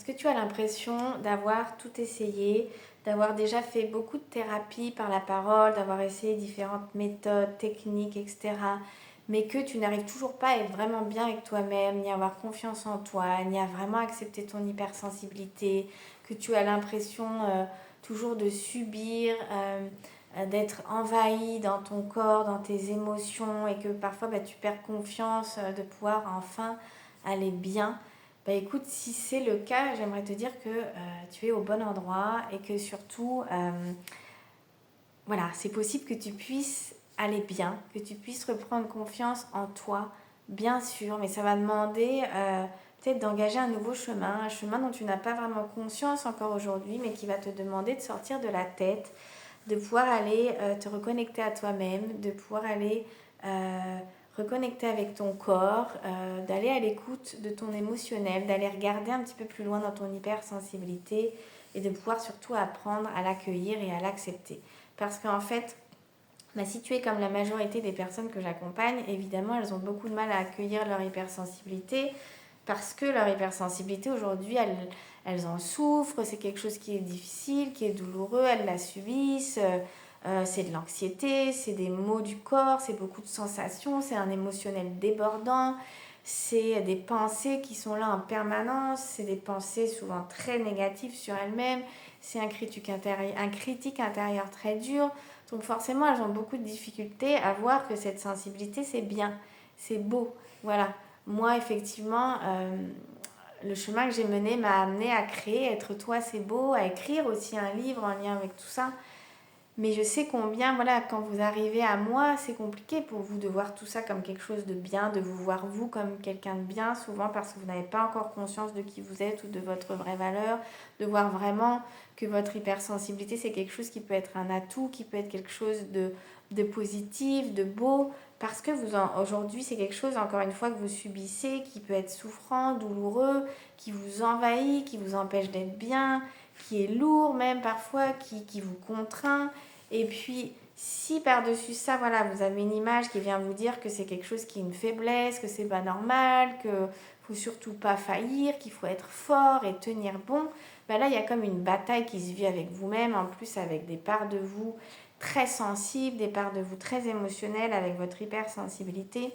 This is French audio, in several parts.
que tu as l'impression d'avoir tout essayé, d'avoir déjà fait beaucoup de thérapie par la parole, d'avoir essayé différentes méthodes, techniques, etc., mais que tu n'arrives toujours pas à être vraiment bien avec toi-même, ni à avoir confiance en toi, ni à vraiment accepter ton hypersensibilité, que tu as l'impression toujours de subir, d'être envahi dans ton corps, dans tes émotions, et que parfois tu perds confiance de pouvoir enfin aller bien. Écoute, si c'est le cas, j'aimerais te dire que tu es au bon endroit et que surtout, voilà, c'est possible que tu puisses aller bien, que tu puisses reprendre confiance en toi, bien sûr, mais ça va demander peut-être d'engager un nouveau chemin, un chemin dont tu n'as pas vraiment conscience encore aujourd'hui, mais qui va te demander de sortir de la tête, de pouvoir aller te reconnecter à toi-même, de pouvoir aller reconnecter avec ton corps, d'aller à l'écoute de ton émotionnel, d'aller regarder un petit peu plus loin dans ton hypersensibilité et de pouvoir surtout apprendre à l'accueillir et à l'accepter. Parce qu'en fait, si tu es comme la majorité des personnes que j'accompagne, évidemment, elles ont beaucoup de mal à accueillir leur hypersensibilité parce que leur hypersensibilité, aujourd'hui, elles en souffrent, c'est quelque chose qui est difficile, qui est douloureux, elles la subissent, c'est de l'anxiété, c'est des maux du corps, c'est beaucoup de sensations, c'est un émotionnel débordant, c'est des pensées qui sont là en permanence, c'est des pensées souvent très négatives sur elles-mêmes, c'est un critique intérieur très dur. Donc forcément, elles ont beaucoup de difficultés à voir que cette sensibilité, c'est bien, c'est beau. Voilà. Moi, effectivement, le chemin que j'ai mené m'a amené à créer Être Toi, c'est beau, à écrire aussi un livre en lien avec tout ça. Mais je sais combien, voilà, quand vous arrivez à moi, c'est compliqué pour vous de voir tout ça comme quelque chose de bien, de vous voir vous comme quelqu'un de bien, souvent parce que vous n'avez pas encore conscience de qui vous êtes ou de votre vraie valeur, de voir vraiment que votre hypersensibilité, c'est quelque chose qui peut être un atout, qui peut être quelque chose de positif, de beau, parce que aujourd'hui, c'est quelque chose, encore une fois, que vous subissez, qui peut être souffrant, douloureux, qui vous envahit, qui vous empêche d'être bien, qui est lourd même parfois, qui vous contraint. Et puis, si par-dessus ça, voilà, vous avez une image qui vient vous dire que c'est quelque chose qui est une faiblesse, que c'est pas normal, qu'il ne faut surtout pas faillir, qu'il faut être fort et tenir bon, là, il y a comme une bataille qui se vit avec vous-même, en plus avec des parts de vous très sensibles, des parts de vous très émotionnelles avec votre hypersensibilité.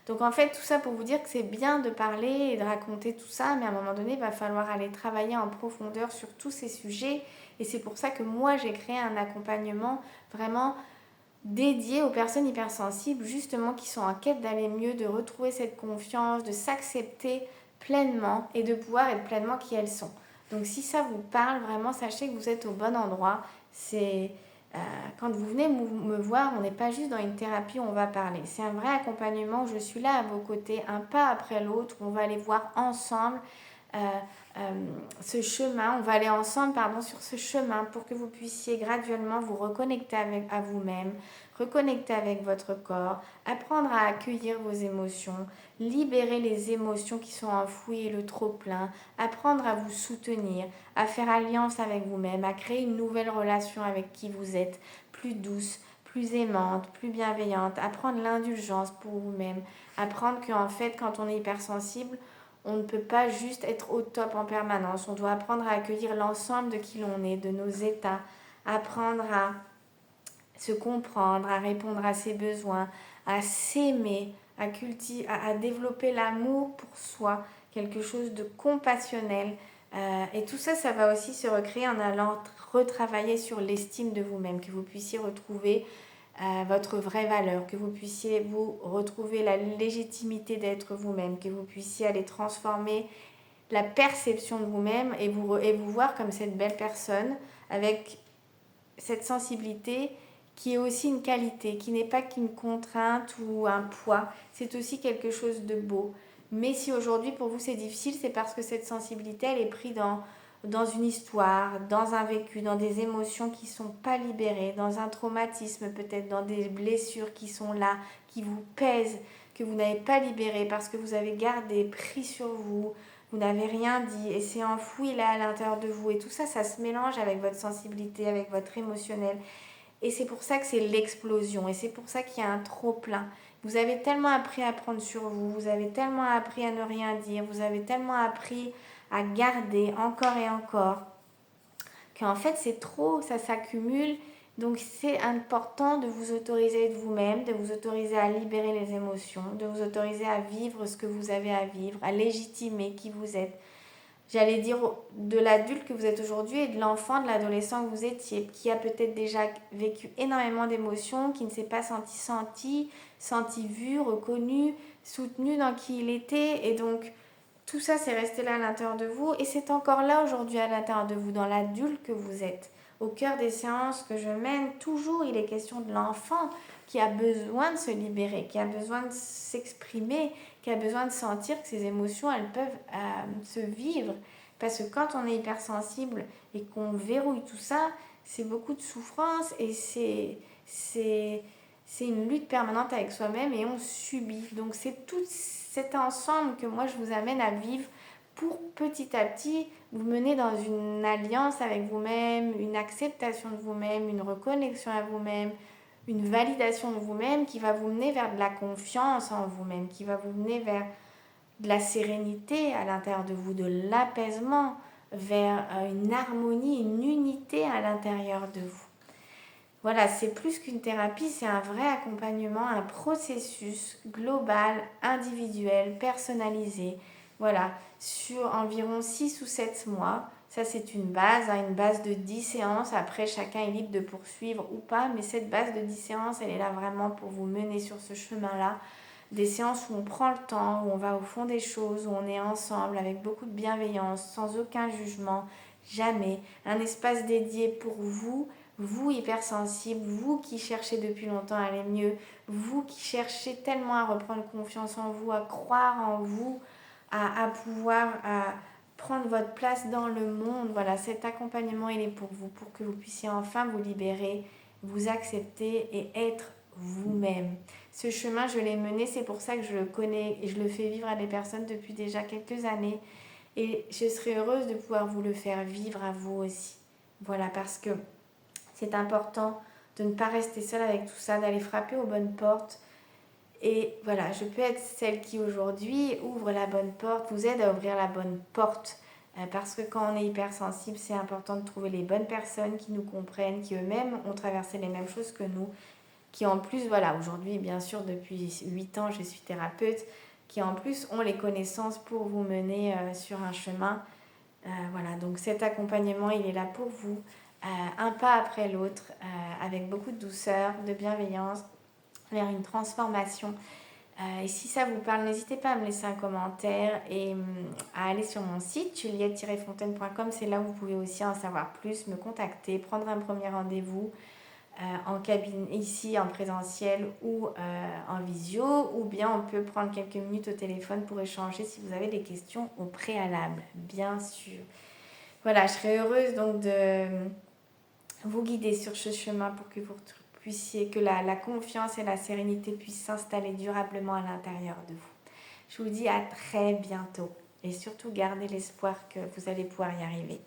Donc en fait, tout ça pour vous dire que c'est bien de parler et de raconter tout ça, mais à un moment donné, il va falloir aller travailler en profondeur sur tous ces sujets. Et c'est pour ça que moi, j'ai créé un accompagnement vraiment dédié aux personnes hypersensibles, justement, qui sont en quête d'aller mieux, de retrouver cette confiance, de s'accepter pleinement et de pouvoir être pleinement qui elles sont. Donc si ça vous parle, vraiment, sachez que vous êtes au bon endroit. Quand vous venez me voir, on n'est pas juste dans une thérapie où on va parler. C'est un vrai accompagnement où je suis là à vos côtés, un pas après l'autre, où on va aller voir ensemble ce chemin, on va aller ensemble sur ce chemin pour que vous puissiez graduellement vous reconnecter à vous-même, reconnecter avec votre corps, apprendre à accueillir vos émotions, libérer les émotions qui sont enfouies et le trop-plein, apprendre à vous soutenir, à faire alliance avec vous-même, à créer une nouvelle relation avec qui vous êtes, plus douce, plus aimante, plus bienveillante, apprendre l'indulgence pour vous-même, apprendre qu'en fait, quand on est hypersensible, on ne peut pas juste être au top en permanence. On doit apprendre à accueillir l'ensemble de qui l'on est, de nos états, apprendre à se comprendre, à répondre à ses besoins, à s'aimer, à développer l'amour pour soi, quelque chose de compassionnel. Et tout ça, ça va aussi se recréer en allant retravailler sur l'estime de vous-même, que vous puissiez retrouver votre vraie valeur, que vous puissiez vous retrouver la légitimité d'être vous-même, que vous puissiez aller transformer la perception de vous-même et vous voir comme cette belle personne avec cette sensibilité qui est aussi une qualité, qui n'est pas qu'une contrainte ou un poids, c'est aussi quelque chose de beau. Mais si aujourd'hui pour vous c'est difficile, c'est parce que cette sensibilité, elle est prise dans une histoire, dans un vécu, dans des émotions qui ne sont pas libérées, dans un traumatisme peut-être, dans des blessures qui sont là, qui vous pèsent, que vous n'avez pas libérées parce que vous avez gardé, pris sur vous, vous n'avez rien dit et c'est enfoui là à l'intérieur de vous. Et tout ça, ça se mélange avec votre sensibilité, avec votre émotionnel. Et c'est pour ça que c'est l'explosion et c'est pour ça qu'il y a un trop-plein. Vous avez tellement appris à prendre sur vous, vous avez tellement appris à ne rien dire, vous avez tellement appris à garder encore et encore, qu'en fait c'est trop, ça s'accumule. Donc c'est important de vous autoriser de vous-même, de vous autoriser à libérer les émotions, de vous autoriser à vivre ce que vous avez à vivre, à légitimer qui vous êtes. J'allais dire de l'adulte que vous êtes aujourd'hui et de l'enfant, de l'adolescent que vous étiez, qui a peut-être déjà vécu énormément d'émotions, qui ne s'est pas senti vu, reconnu, soutenu dans qui il était. Et donc tout ça, c'est resté là à l'intérieur de vous et c'est encore là aujourd'hui à l'intérieur de vous, dans l'adulte que vous êtes. Au cœur des séances que je mène, toujours il est question de l'enfant qui a besoin de se libérer, qui a besoin de s'exprimer, qui a besoin de sentir que ses émotions, elles peuvent se vivre. Parce que quand on est hypersensible et qu'on verrouille tout ça, c'est beaucoup de souffrance et c'est une lutte permanente avec soi-même et on subit. Donc c'est tout cet ensemble que moi je vous amène à vivre pour petit à petit vous mener dans une alliance avec vous-même, une acceptation de vous-même, une reconnexion à vous-même, une validation de vous-même qui va vous mener vers de la confiance en vous-même, qui va vous mener vers de la sérénité à l'intérieur de vous, de l'apaisement, vers une harmonie, une unité à l'intérieur de vous. Voilà, c'est plus qu'une thérapie, c'est un vrai accompagnement, un processus global, individuel, personnalisé. Voilà, sur environ 6 ou 7 mois. Ça, c'est une base de 10 séances. Après, chacun est libre de poursuivre ou pas, mais cette base de 10 séances, elle est là vraiment pour vous mener sur ce chemin-là. Des séances où on prend le temps, où on va au fond des choses, où on est ensemble avec beaucoup de bienveillance, sans aucun jugement, jamais. Un espace dédié pour vous, vous hypersensible, vous qui cherchez depuis longtemps à aller mieux, vous qui cherchez tellement à reprendre confiance en vous, à croire en vous, à pouvoir prendre votre place dans le monde. Voilà, cet accompagnement, il est pour vous, pour que vous puissiez enfin vous libérer, vous accepter et être vous-même. Ce chemin, je l'ai mené, c'est pour ça que je le connais et je le fais vivre à des personnes depuis déjà quelques années. Et je serais heureuse de pouvoir vous le faire vivre à vous aussi. Voilà, parce que c'est important de ne pas rester seule avec tout ça, d'aller frapper aux bonnes portes. Et voilà, je peux être celle qui aujourd'hui ouvre la bonne porte, vous aide à ouvrir la bonne porte. Parce que quand on est hypersensible, c'est important de trouver les bonnes personnes qui nous comprennent, qui eux-mêmes ont traversé les mêmes choses que nous, qui en plus, voilà, aujourd'hui, bien sûr, depuis 8 ans, je suis thérapeute, qui en plus ont les connaissances pour vous mener sur un chemin. Voilà, donc cet accompagnement, il est là pour vous, un pas après l'autre, avec beaucoup de douceur, de bienveillance, vers une transformation. Et si ça vous parle, n'hésitez pas à me laisser un commentaire et à aller sur mon site juliette-fontaine.com. C'est là où vous pouvez aussi en savoir plus, me contacter, prendre un premier rendez-vous en cabine ici en présentiel ou en visio, ou bien on peut prendre quelques minutes au téléphone pour échanger si vous avez des questions au préalable, bien sûr. Voilà, je serais heureuse donc de vous guider sur ce chemin pour que vous puissiez, que la confiance et la sérénité puissent s'installer durablement à l'intérieur de vous. Je vous dis à très bientôt et surtout gardez l'espoir que vous allez pouvoir y arriver.